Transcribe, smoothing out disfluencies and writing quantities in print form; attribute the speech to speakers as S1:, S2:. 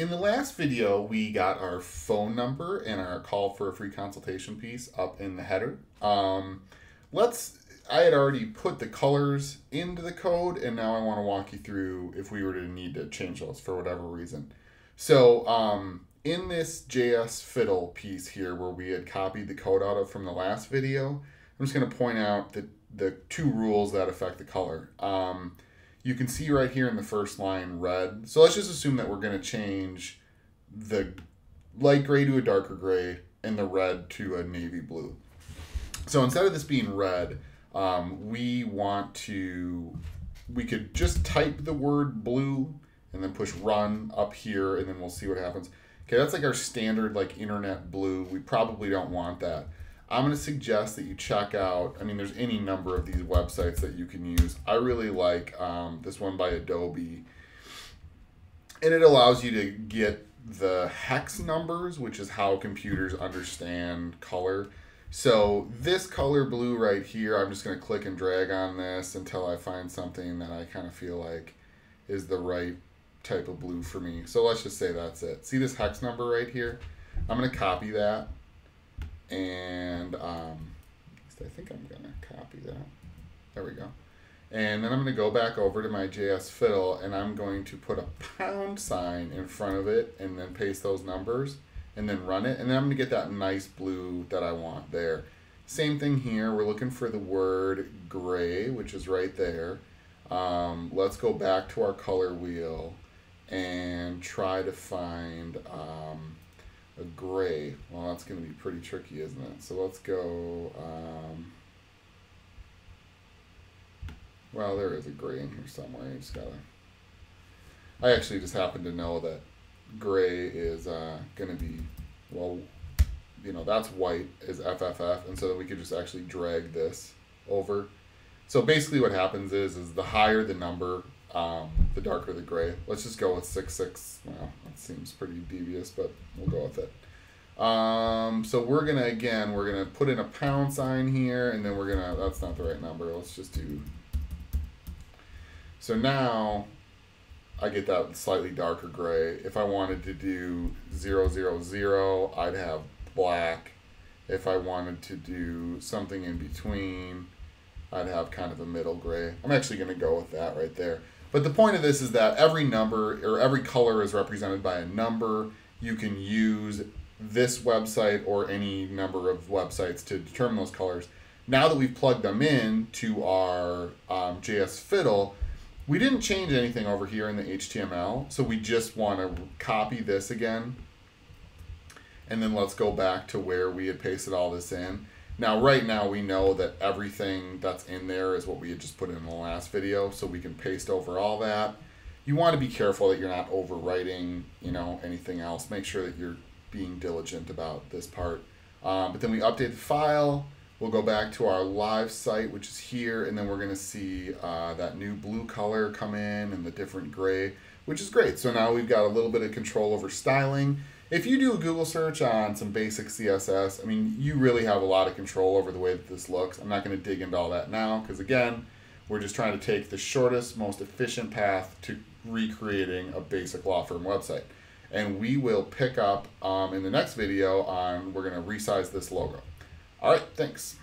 S1: In the last video, we got our phone number and our call for a free consultation piece up in the header. I had already put the colors into the code, and now I want to walk you through if we were to need to change those for whatever reason. So in this JS Fiddle piece here, where we had copied the code out of from the last video, I'm just going to point out the two rules that affect the color. You can see right here in the first line red. So let's just assume that we're going to change the light gray to a darker gray and the red to a navy blue. So instead of this being red, we could just type the word blue and then push run up here, and then we'll see what happens. Okay, that's like our standard like internet blue. We probably don't want that. I'm going to suggest that you check out, there's any number of these websites that you can use. I really like this one by Adobe. And it allows you to get the hex numbers, which is how computers understand color. So this color blue right here, I'm just going to click and drag on this until I find something that I kind of feel like is the right type of blue for me. So let's just say that's it. See this hex number right here? I'm going to copy that. And I think I'm going to copy that. There we go. And then I'm going to go back over to my JS Fiddle, and I'm going to put a pound sign in front of it and then paste those numbers and then run it. And then I'm going to get that nice blue that I want there. Same thing here. We're looking for the word gray, which is right there. Let's go back to our color wheel and try to find a gray. Well, that's going to be pretty tricky, isn't it? So let's go, well, there is a gray in here somewhere. I actually just happen to know that gray is going to be, well, that's white is FFF, and so that we could just actually drag this over. So basically what happens is the higher the number, the darker the gray. Let's just go with 66. Well, that seems pretty devious, but we'll go with it. So we're gonna put in a pound sign here, and then that's not the right number. Let's just do. So now I get that slightly darker gray. If I wanted to do 000, I'd have black. If I wanted to do something in between, I'd have kind of a middle gray. I'm actually going to go with that right there. But the point of this is that every number or every color is represented by a number. You can use this website or any number of websites to determine those colors. Now that we've plugged them in to our JS Fiddle, we didn't change anything over here in the HTML. So we just want to copy this again. And then let's go back to where we had pasted all this in. Now, right now, we know that everything that's in there is what we had just put in the last video, so we can paste over all that. You want to be careful that you're not overwriting, anything else. Make sure that you're being diligent about this part. But then we update the file. We'll go back to our live site, which is here, and then we're going to see that new blue color come in and the different gray, which is great. So now we've got a little bit of control over styling. If you do a Google search on some basic CSS, you really have a lot of control over the way that this looks. I'm not going to dig into all that now because, again, we're just trying to take the shortest, most efficient path to recreating a basic law firm website. And we will pick up in the next video on, we're going to resize this logo. All right, thanks.